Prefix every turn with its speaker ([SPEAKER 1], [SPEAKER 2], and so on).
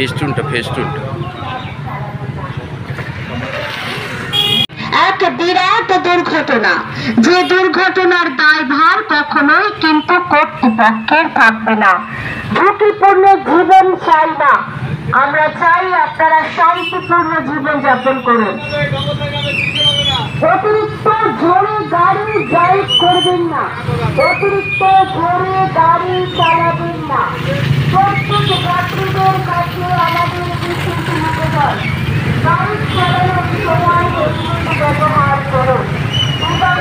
[SPEAKER 1] ফেস্টুনটা
[SPEAKER 2] এক বিরাট দুর্ঘটনা, যে দুর্ঘটনার দায়ভার কখনোই কিন্তু কর্তৃপক্ষের থাকবে না। ঝুঁকিপূর্ণ জীবন চাই না, আমরা চাই আপনারা শান্তিপূর্ণ জীবন যাপন করুন। অতিরিক্ত জোরে গাড়ি ড্রাইভ করবেন না, অতিরিক্ত জোরে গাড়ি চালাবেন না। প্রত্যেক যাত্রীদের কাছে আমাদের বিশেষ নিবেদন, গাড়ি চালানোর সময় হেলমেট ব্যবহার করুন এবং